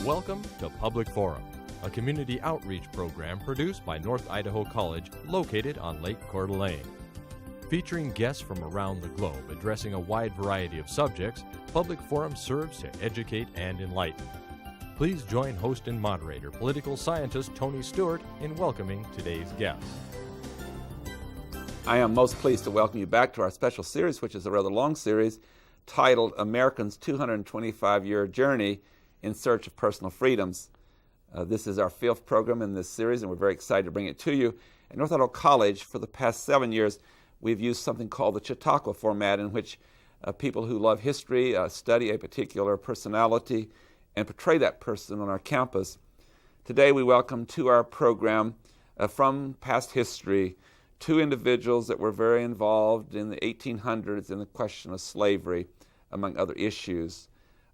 Welcome to Public Forum, a community outreach program produced by North Idaho College located on Lake Coeur d'Alene. Featuring guests from around the globe addressing a wide variety of subjects, Public Forum serves to educate and enlighten. Please join host and moderator, political scientist Tony Stewart, in welcoming today's guests. I am most pleased to welcome you back to our special series, which is a rather long series, titled Americans' 225-Year Journey in Search of Personal Freedoms. This is our fifth program in this series, and we're very excited to bring it to you. At North Idaho College, for the past 7 years, we've used something called the Chautauqua format, in which people who love history study a particular personality and portray that person on our campus. Today we welcome to our program from past history two individuals that were very involved in the 1800s in the question of slavery, among other issues.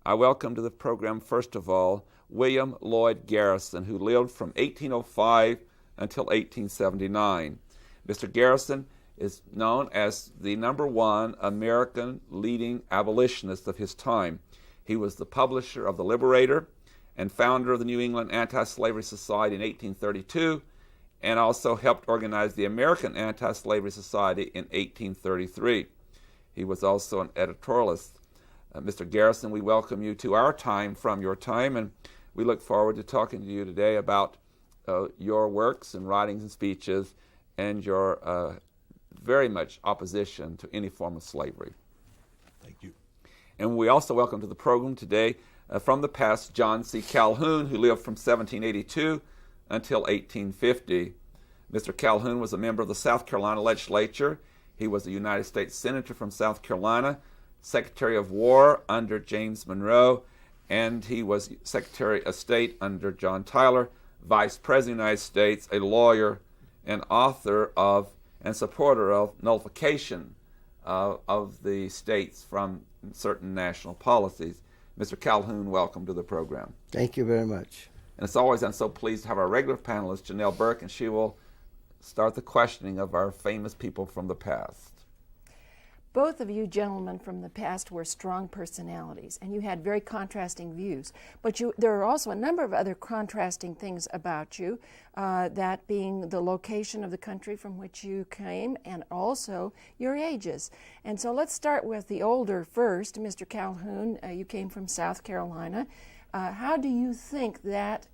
I welcome to the program, first of all, William Lloyd Garrison, who lived from 1805 until 1879. Mr. Garrison is known as the #1 American leading abolitionist of his time. He was the publisher of The Liberator and founder of the New England Anti-Slavery Society in 1832, and also helped organize the American Anti-Slavery Society in 1833. He was also an editorialist. Mr. Garrison, we welcome you to our time from your time, and we look forward to talking to you today about your works and writings and speeches and your very much opposition to any form of slavery. Thank you. And we also welcome to the program today from the past John C. Calhoun, who lived from 1782 until 1850. Mr. Calhoun was a member of the South Carolina legislature. He was a United States Senator from South Carolina, Secretary of War under James Monroe, and he was Secretary of State under John Tyler, Vice President of the United States, a lawyer, and author of and supporter of nullification of the states from certain national policies. Mr. Calhoun, welcome to the program. Thank you very much. And as always, I'm so pleased to have our regular panelist, Janelle Burke, and she will start the questioning of our famous people from the past. Both of you gentlemen from the past were strong personalities, and you had very contrasting views. But there are also a number of other contrasting things about you, that being the location of the country from which you came and also your ages. And so let's start with the older first. Mr. Calhoun, you came from South Carolina. How do you think that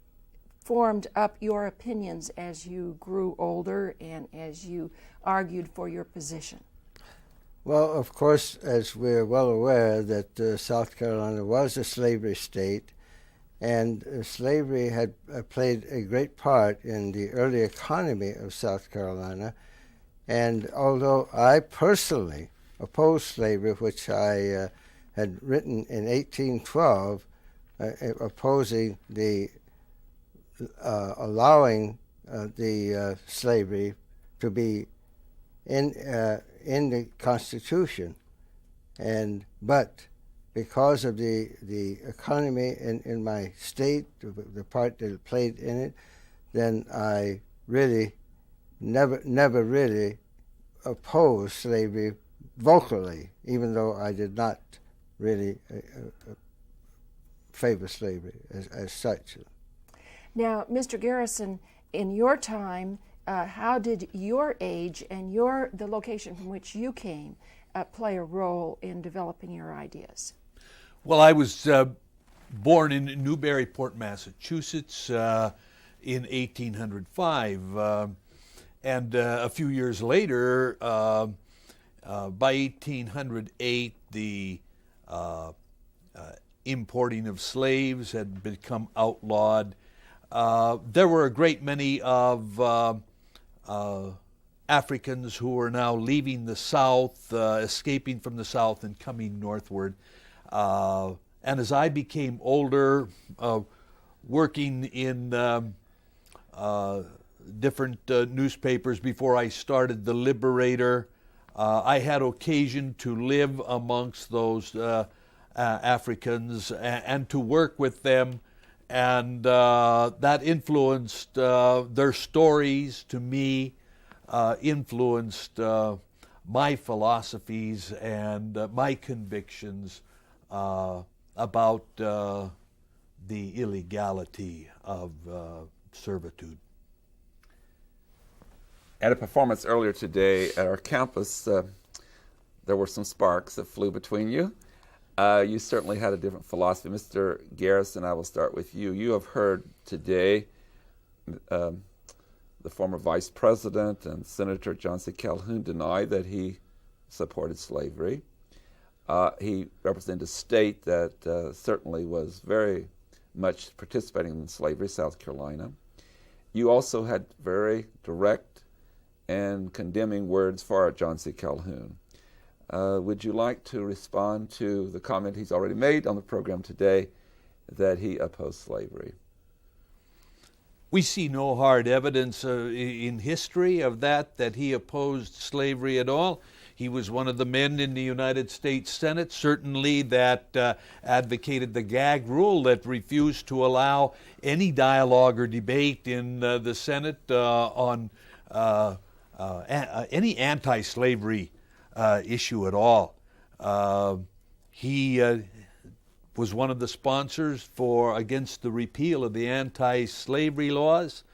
formed up your opinions as you grew older and as you argued for your position? Well, of course, as we're well aware that South Carolina was a slavery state, and slavery had played a great part in the early economy of South Carolina. And although I personally opposed slavery, which I had written in 1812, opposing the allowing the slavery to be in the Constitution, but because of the economy in my state, the part that it played in it, then I really never really opposed slavery vocally, even though I did not really favor slavery as such. Now, Mr. Garrison, in your time, how did your age and the location from which you came play a role in developing your ideas? Well, I was born in Newburyport, Massachusetts in 1805. And a few years later, by 1808, the importing of slaves had become outlawed. There were a great many of Africans who were now leaving the South, escaping from the South and coming northward. And as I became older, working in different newspapers before I started The Liberator, I had occasion to live amongst those Africans and to work with them. And that influenced their stories to me, influenced my philosophies and my convictions about the illegality of servitude. At a performance earlier today at our campus, there were some sparks that flew between you. You certainly had a different philosophy. Mr. Garrison, I will start with you. You have heard today the former Vice President and Senator John C. Calhoun deny that he supported slavery. He represented a state that certainly was very much participating in slavery, South Carolina. You also had very direct and condemning words for John C. Calhoun. Would you like to respond to the comment he's already made on the program today that he opposed slavery? We see no hard evidence in history of that he opposed slavery at all. He was one of the men in the United States Senate, certainly, that advocated the gag rule, that refused to allow any dialogue or debate in the Senate on any anti-slavery issue at all. He was one of the sponsors against the repeal of the anti-slavery laws.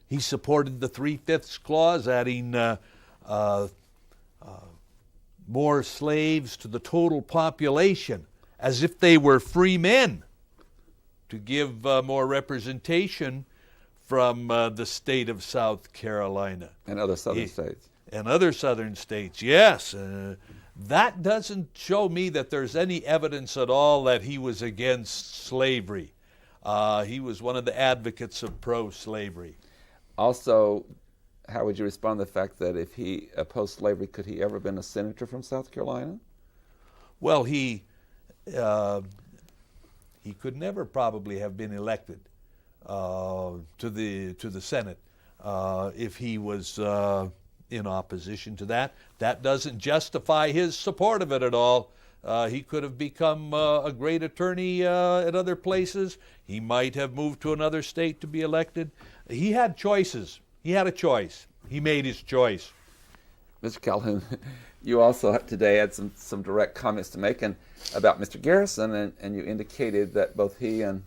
He supported the 3/5 clause, adding more slaves to the total population, as if they were free men, to give more representation from the state of South Carolina. And other southern states. And other southern states, yes. That doesn't show me that there's any evidence at all that he was against slavery. He was one of the advocates of pro-slavery. Also, how would you respond to the fact that if he opposed slavery, could he ever have been a senator from South Carolina? Well, he could never probably have been elected to the Senate if he was in opposition to that. That doesn't justify his support of it at all. He could have become a great attorney at other places. He might have moved to another state to be elected. He had choices. He had a choice. He made his choice. Mr. Calhoun, you also today had some direct comments to make about Mr. Garrison, and you indicated that both he and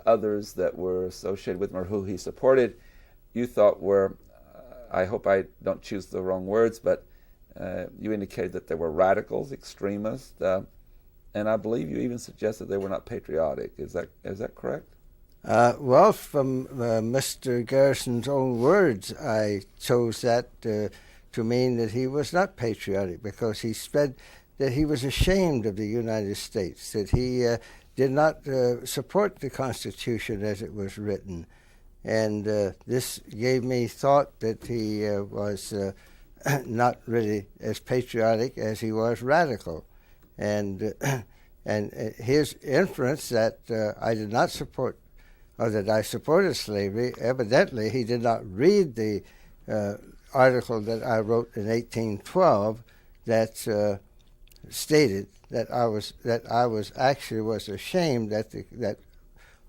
others that were associated with him or who he supported, you thought were, I hope I don't choose the wrong words, but you indicated that they were radicals, extremists, and I believe you even suggested they were not patriotic. Is that correct? Well, from Mr. Garrison's own words, I chose that to mean that he was not patriotic, because he said that he was ashamed of the United States, that he did not support the Constitution as it was written. And this gave me thought that he was not really as patriotic as he was radical. And his inference that I did not support, or that I supported slavery, evidently he did not read the article that I wrote in 1812 that stated that I was actually ashamed that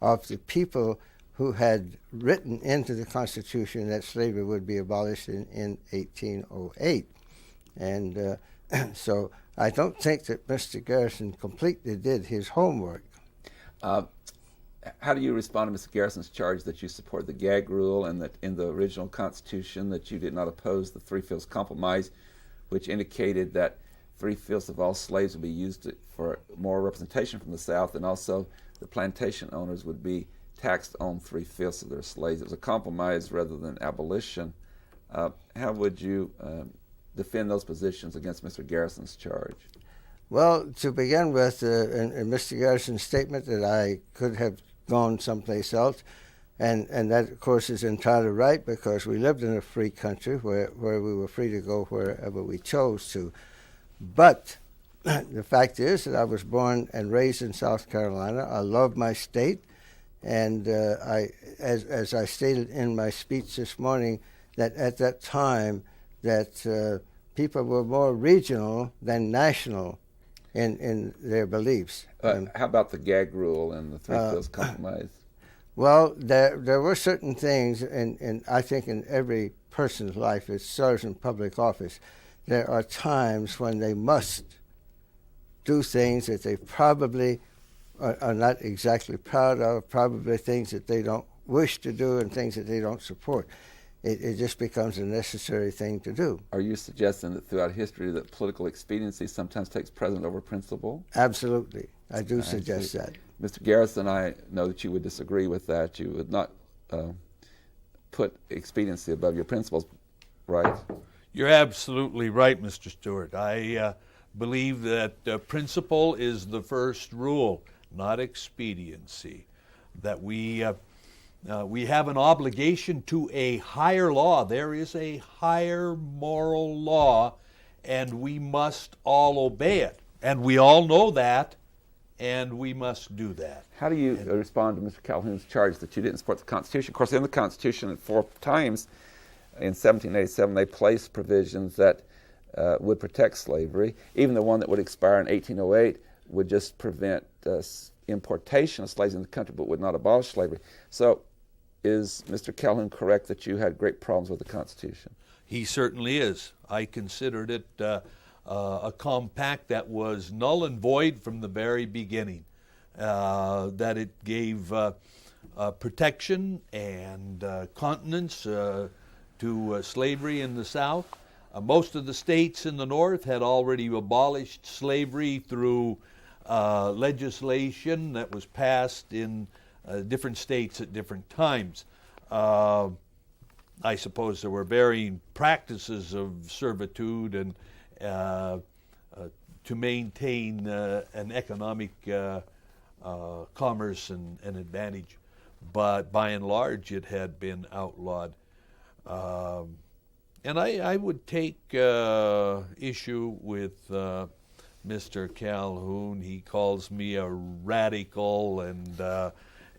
of the people who had written into the Constitution that slavery would be abolished in 1808. And so I don't think that Mr. Garrison completely did his homework. How do you respond to Mr. Garrison's charge that you support the gag rule and that in the original Constitution that you did not oppose the 3/5 compromise, which indicated that 3/5 of all slaves would be used for more representation from the South, and also the plantation owners would be taxed on 3/5 of their slaves? It was a compromise rather than abolition. How would you defend those positions against Mr. Garrison's charge? Well, to begin with, in Mr. Garrison's statement that I could have gone someplace else, and that, of course, is entirely right, because we lived in a free country where we were free to go wherever we chose to. But the fact is that I was born and raised in South Carolina. I love my state, and as I stated in my speech this morning, that at that time that people were more regional than national in their beliefs. How about the gag rule and the 3/5 compromise? Well, there were certain things, and I think in every person's life that serves in public office, there are times when they must do things that they probably are not exactly proud of, probably things that they don't wish to do and things that they don't support. It just becomes a necessary thing to do. Are you suggesting that throughout history that political expediency sometimes takes precedent over principle? Absolutely. I do suggest see. that. Mr. Garrison, I know that you would disagree with that. You would not put expediency above your principles, right? You're absolutely right, Mr. Stewart. I believe that principle is the first rule, not expediency. That we have an obligation to a higher law. There is a higher moral law, and we must all obey it. And we all know that, and we must do that. How do you respond to Mr. Calhoun's charge that you didn't support the Constitution? Of course, in the Constitution, 4 times in 1787, they placed provisions that would protect slavery. Even the one that would expire in 1808 would just prevent importation of slaves in the country, but would not abolish slavery. So, is Mr. Calhoun correct that you had great problems with the Constitution? He certainly is. I considered it a compact that was null and void from the very beginning, that it gave protection and continence to slavery in the South. Most of the states in the North had already abolished slavery through legislation that was passed in different states at different times. I suppose there were varying practices of servitude and to maintain an economic commerce and advantage, but by and large it had been outlawed. And I would take issue with Mr. Calhoun. He calls me a radical and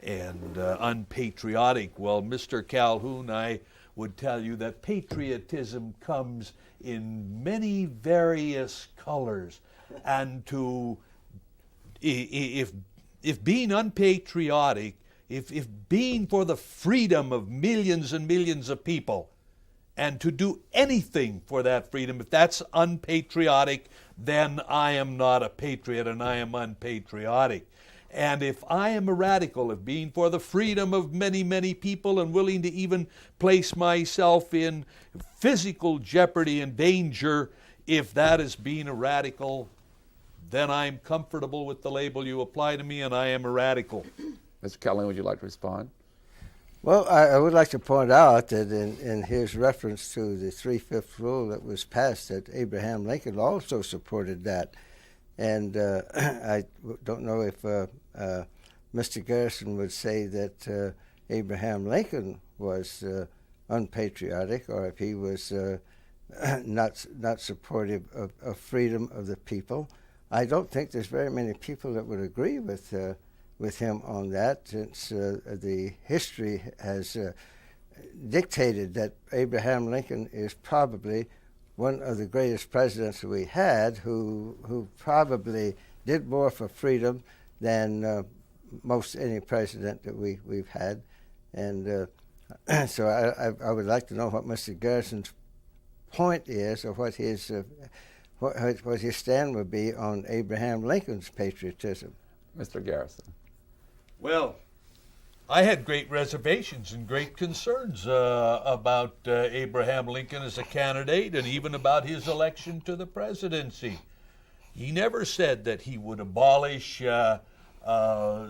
unpatriotic. Well, Mr. Calhoun, I would tell you that patriotism comes in many various colors, and if being unpatriotic, if being for the freedom of millions and millions of people, and to do anything for that freedom, if that's unpatriotic, then I am not a patriot and I am unpatriotic. And if I am a radical, if being for the freedom of many, many people and willing to even place myself in physical jeopardy and danger, if that is being a radical, then I'm comfortable with the label you apply to me and I am a radical. Mr. Calhoun, would you like to respond? Well, I would like to point out that in his reference to the 3/5 rule that was passed, that Abraham Lincoln also supported that. And I don't know if Mr. Garrison would say that Abraham Lincoln was unpatriotic, or if he was not supportive of freedom of the people. I don't think there's very many people that would agree with him on that, since the history has dictated that Abraham Lincoln is probably one of the greatest presidents that we had, who probably did more for freedom than most any president that we've had. And so I would like to know what Mr. Garrison's point is, or what his stand would be on Abraham Lincoln's patriotism. Mr. Garrison. Well, I had great reservations and great concerns about Abraham Lincoln as a candidate, and even about his election to the presidency. He never said that he would abolish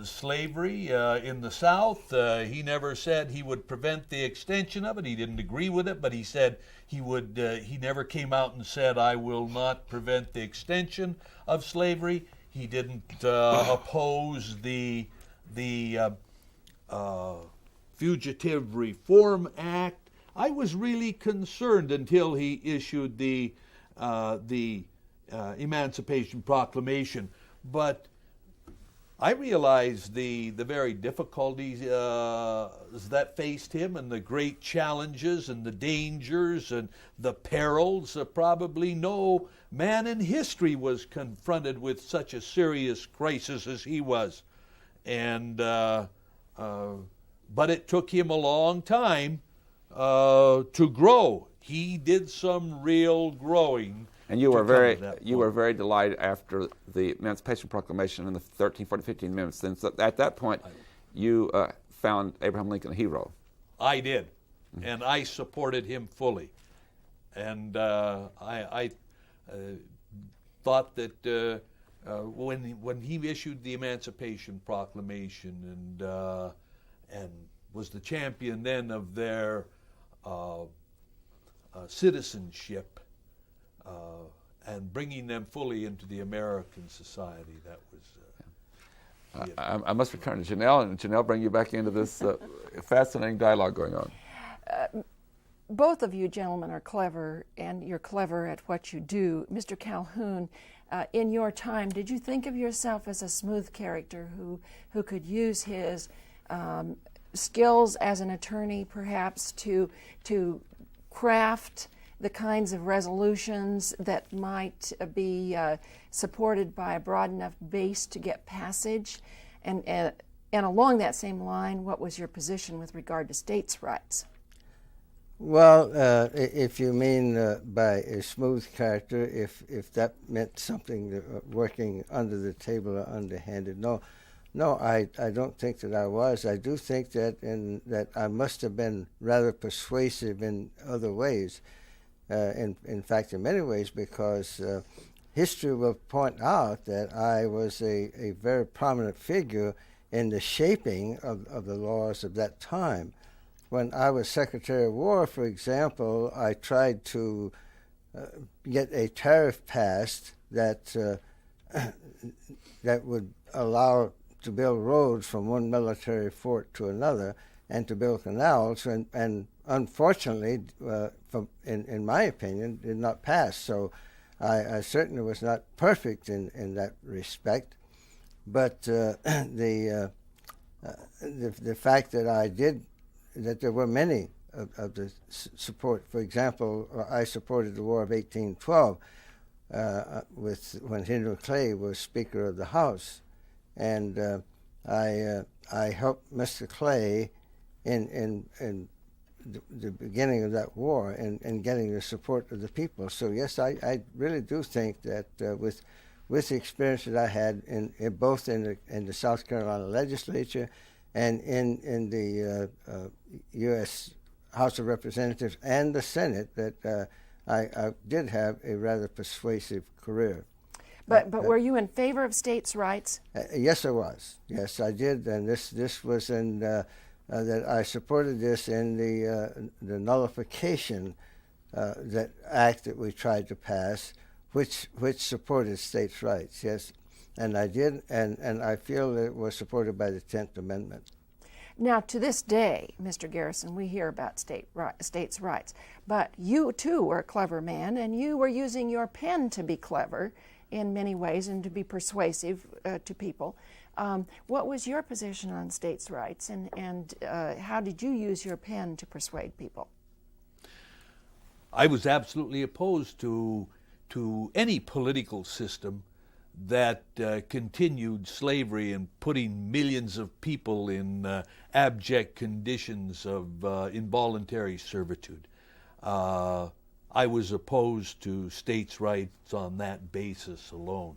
slavery in the South. He never said he would prevent the extension of it. He didn't agree with it, but he said he would. He never came out and said, "I will not prevent the extension of slavery." He didn't oppose the Fugitive Reform Act. I was really concerned until he issued the Emancipation Proclamation, but I realized the very difficulties that faced him, and the great challenges and the dangers and the perils. Probably no man in history was confronted with such a serious crisis as he was. And but it took him a long time to grow. He did some real growing And you to were come to that you were point. very delighted after the Emancipation Proclamation and the 13, 14, 15 Amendments. Since at that point, you found Abraham Lincoln a hero. I did, and I supported him fully. And I thought that when he issued the Emancipation Proclamation and was the champion then of their citizenship and bringing them fully into the American society, that was. I must return to Janelle, and Janelle bring you back into this fascinating dialogue going on. Both of you gentlemen are clever, and you're clever at what you do. Mr. Calhoun, in your time, did you think of yourself as a smooth character who could use his skills as an attorney, perhaps, to craft the kinds of resolutions that might be supported by a broad enough base to get passage? And along that same line, what was your position with regard to states' rights? Well, if you mean by a smooth character, if that meant something working under the table or underhanded, no, I don't think that I was. I do think that I must have been rather persuasive in other ways. In fact, in many ways, because history will point out that I was a very prominent figure in the shaping of the laws of that time. When I was Secretary of War, for example, I tried to get a tariff passed that that would allow to build roads from one military fort to another and to build canals, and unfortunately, in my opinion, did not pass. So I certainly was not perfect in that respect, but the fact that I did, that there were many of the support. For example, I supported the War of 1812 when Henry Clay was Speaker of the House, and I helped Mr. Clay in the beginning of that war and getting the support of the people. So yes, I really do think that with the experience that I had both in the South Carolina legislature and in the U.S. House of Representatives and the Senate, that I did have a rather persuasive career. But were you in favor of states' rights? Yes, I was. Yes, I did, and this was in that I supported this in the nullification that act that we tried to pass, which supported states' rights. Yes. And I did, and I feel that it was supported by the 10th Amendment. Now, to this day, Mr. Garrison, we hear about states' rights. But you, too, were a clever man, and you were using your pen to be clever in many ways and to be persuasive to people. What was your position on states' rights, and how did you use your pen to persuade people? I was absolutely opposed to any political system that continued slavery and putting millions of people in abject conditions of involuntary servitude. I was opposed to states' rights on that basis alone.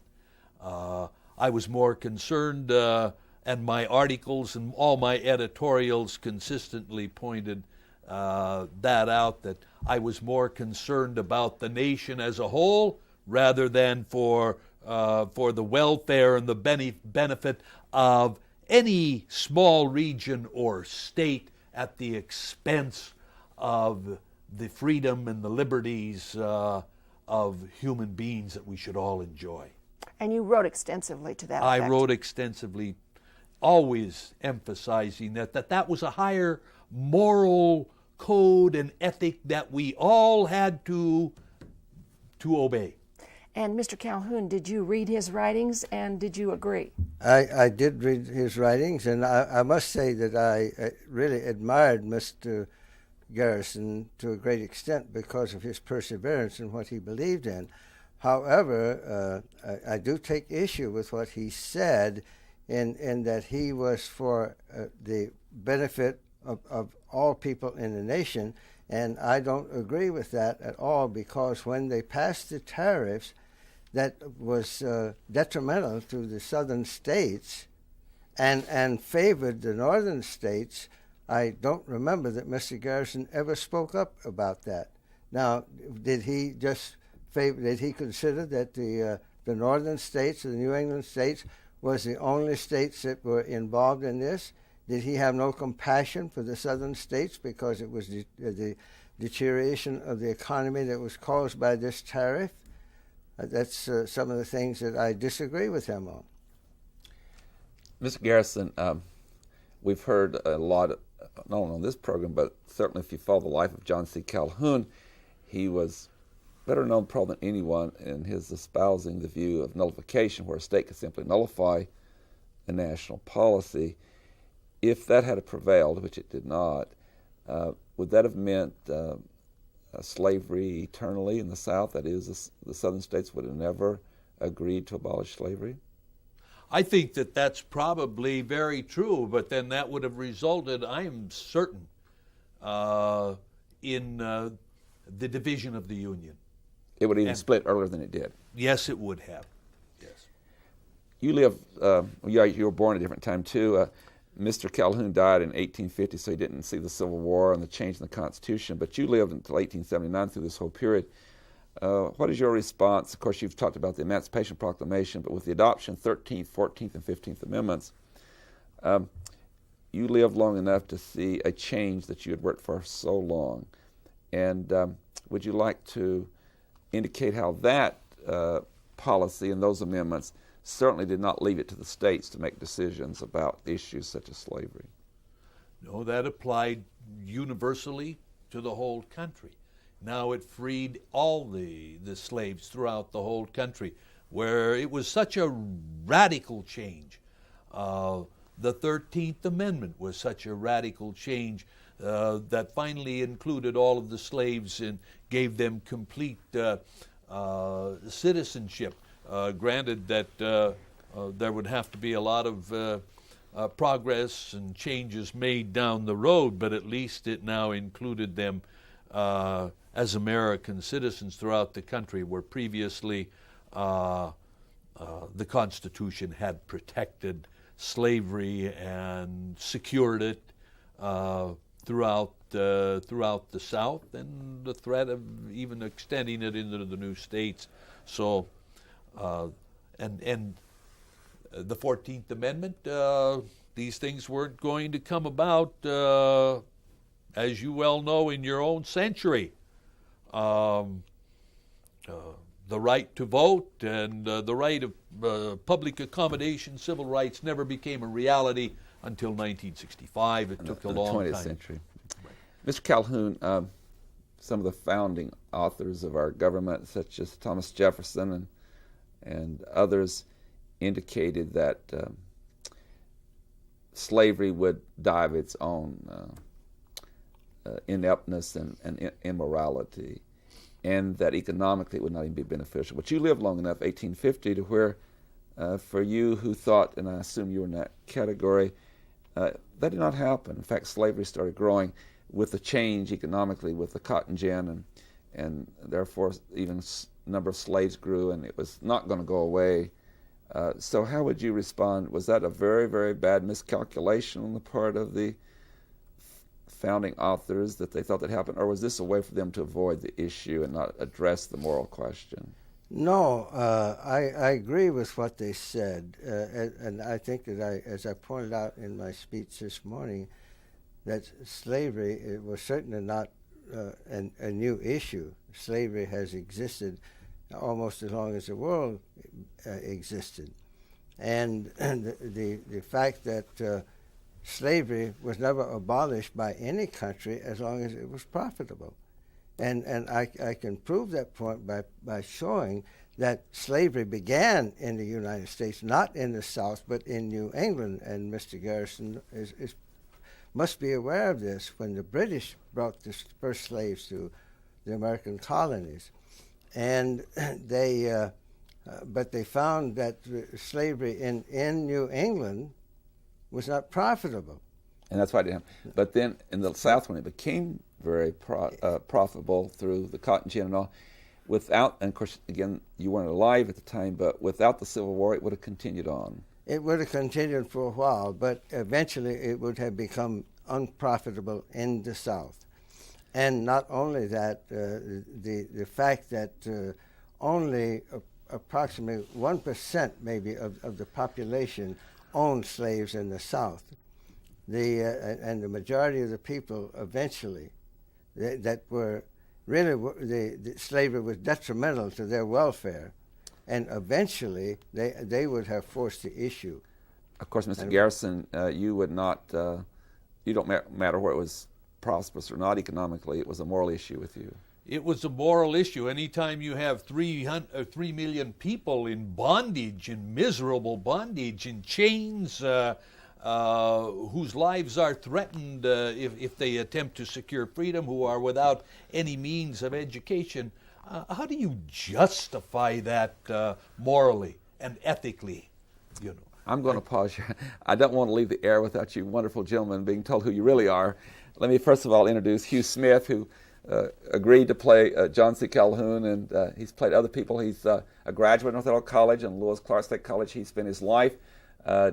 I was more concerned, and my articles and all my editorials consistently pointed that out, that I was more concerned about the nation as a whole rather than for the welfare and the benefit of any small region or state at the expense of the freedom and the liberties of human beings that we should all enjoy. And you wrote extensively to that I effect. wrote extensively, always emphasizing that was a higher moral code and ethic that we all had to obey. And Mr. Calhoun, did you read his writings, and did you agree? I did read his writings, and I must say that I really admired Mr. Garrison to a great extent because of his perseverance in what he believed in. However, I do take issue with what he said in that he was for the benefit of all people in the nation, And I don't agree with that at all, because when they passed the tariffs, that was detrimental to the southern states and favored the northern states. I don't remember that Mr. Garrison ever spoke up about that. Now, did he consider that the northern states, the New England states, was the only states that were involved in this? Did he have no compassion for the southern states because it was the deterioration of the economy that was caused by this tariff? That's some of the things that I disagree with him on. Mr. Garrison, we've heard a lot, not only on this program, but certainly if you follow the life of John C. Calhoun, he was better known probably than anyone in his espousing the view of nullification, where a state could simply nullify a national policy. If that had prevailed, which it did not, would that have meant slavery eternally in the South? That is, the southern states would have never agreed to abolish slavery? I think that that's probably very true, but then that would have resulted, I am certain, in the division of the Union. It would have even split earlier than it did. Yes, it would have. Yes. You live, you were born at a different time too. Mr. Calhoun died in 1850, so he didn't see the Civil War and the change in the Constitution, but you lived until 1879 through this whole period. What is your response? Of course, you've talked about the Emancipation Proclamation, but with the adoption 13th, 14th, and 15th Amendments, you lived long enough to see a change that you had worked for so long. And would you like to indicate how that policy and those amendments certainly did not leave it to the states to make decisions about issues such as slavery? No, that applied universally to the whole country. Now it freed all the slaves throughout the whole country, where it was such a radical change. The 13th Amendment was such a radical change that finally included all of the slaves and gave them complete citizenship. Granted that there would have to be a lot of progress and changes made down the road, but at least it now included them as American citizens throughout the country, where previously the Constitution had protected slavery and secured it throughout the South, and the threat of even extending it into the new states. So, and the 14th Amendment, these things weren't going to come about, as you well know, in your own century. The right to vote and the right of public accommodation, civil rights, never became a reality until 1965. It took a long time. In the 20th century. Right. Mr. Calhoun, some of the founding authors of our government, such as Thomas Jefferson and others, indicated that slavery would die of its own ineptness and immorality, and that economically it would not even be beneficial. But you lived long enough, 1850, to where for you who thought, and I assume you were in that category, that did not happen. In fact, slavery started growing with the change economically with the cotton gin, and therefore even number of slaves grew, and it was not going to go away. So how would you respond? Was that a very, very bad miscalculation on the part of the founding authors that they thought that happened, or was this a way for them to avoid the issue and not address the moral question? No, I agree with what they said, and I think that as I pointed out in my speech this morning, that slavery, it was certainly not a new issue. Slavery has existed almost as long as the world existed, and the fact that slavery was never abolished by any country as long as it was profitable. And I can prove that point by showing that slavery began in the United States, not in the South, but in New England. And Mr. Garrison must be aware of this. When the British brought the first slaves to the American colonies, and but they found that slavery in New England was not profitable. And that's why I didn't have. But then in the South, when it became very profitable through the cotton gin and all, without, and of course, again, you weren't alive at the time, but without the Civil War, it would have continued on. It would have continued for a while, but eventually it would have become unprofitable in the South. And not only that, the fact that only approximately 1% maybe of the population owned slaves in the South. And the majority of the people eventually that were really, the slavery was detrimental to their welfare, and eventually they would have forced the issue. Of course, Mr. Garrison, you would not, you don't matter where it was prosperous or not economically, it was a moral issue with you. It was a moral issue. Anytime you have 3 million people in bondage, in miserable bondage, in chains, whose lives are threatened if they attempt to secure freedom, who are without any means of education, how do you justify that morally and ethically? You know, I'm going to pause here. I don't want to leave the air without you wonderful gentlemen being told who you really are. Let me first of all introduce Hugh Smith, who agreed to play John C. Calhoun, and he's played other people. He's a graduate of North Idaho College and Lewis Clark State College. He spent his life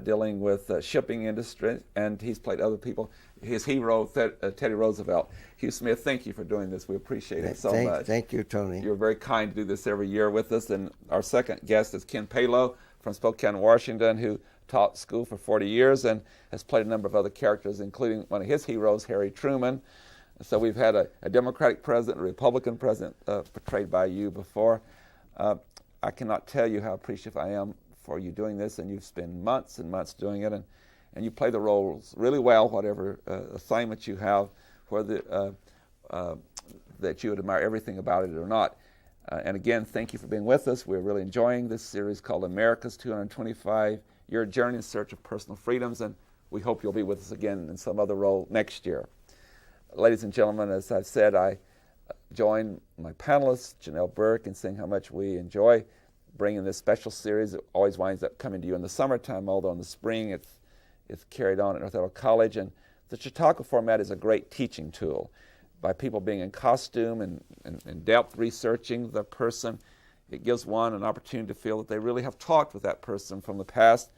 dealing with shipping industry, and he's played other people. His hero, Teddy Roosevelt. Hugh Smith, thank you for doing this. We appreciate it so much. Thank you, Tony. You're very kind to do this every year with us. And our second guest is Ken Palo from Spokane, Washington, who taught school for 40 years and has played a number of other characters, including one of his heroes, Harry Truman. So we've had a Democratic president, a Republican president portrayed by you before. I cannot tell you how appreciative I am for you doing this, and you've spent months and months doing it, and you play the roles really well, whatever assignment you have, whether that you would admire everything about it or not. And again, thank you for being with us. We're really enjoying this series called America's 225-Year Journey in Search of Personal Freedoms, and we hope you'll be with us again in some other role next year. Ladies and gentlemen, as I've said, I join my panelists, Janelle Burke, in saying how much we enjoy bringing this special series. It always winds up coming to you in the summertime, although in the spring it's carried on at North Idaho College. And the Chautauqua format is a great teaching tool. By people being in costume and in depth researching the person, it gives one an opportunity to feel that they really have talked with that person from the past.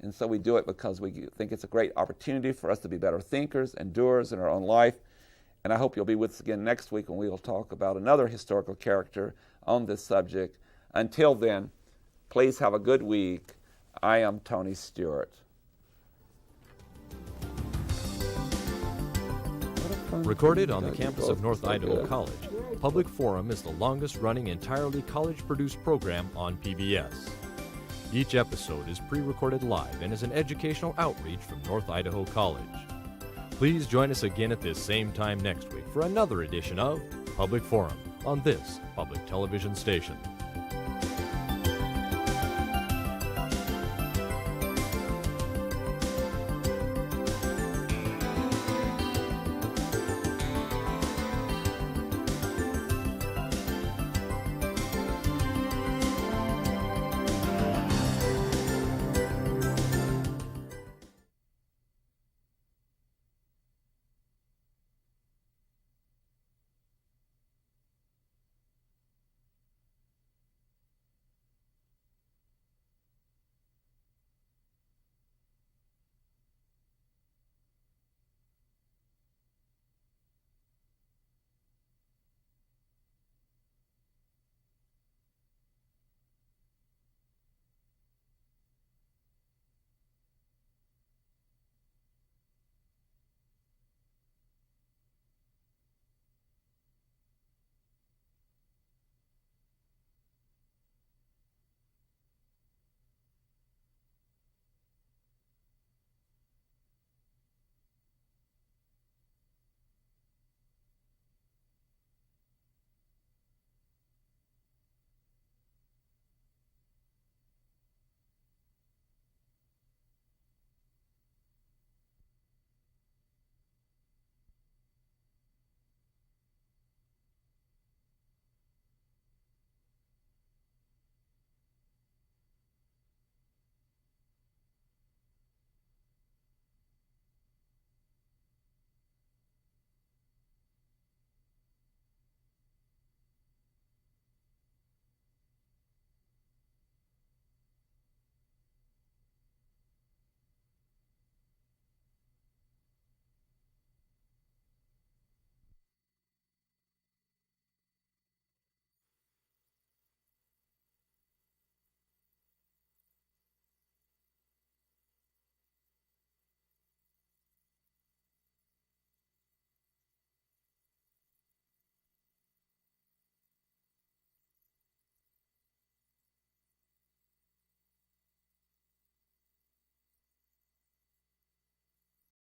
And so we do it because we think it's a great opportunity for us to be better thinkers and doers in our own life. And I hope you'll be with us again next week when we will talk about another historical character on this subject. Until then, please have a good week. I am Tony Stewart. Recorded on the campus of North Idaho College, Public Forum is the longest-running entirely college-produced program on PBS. Each episode is pre-recorded live and is an educational outreach from North Idaho College. Please join us again at this same time next week for another edition of Public Forum on this public television station.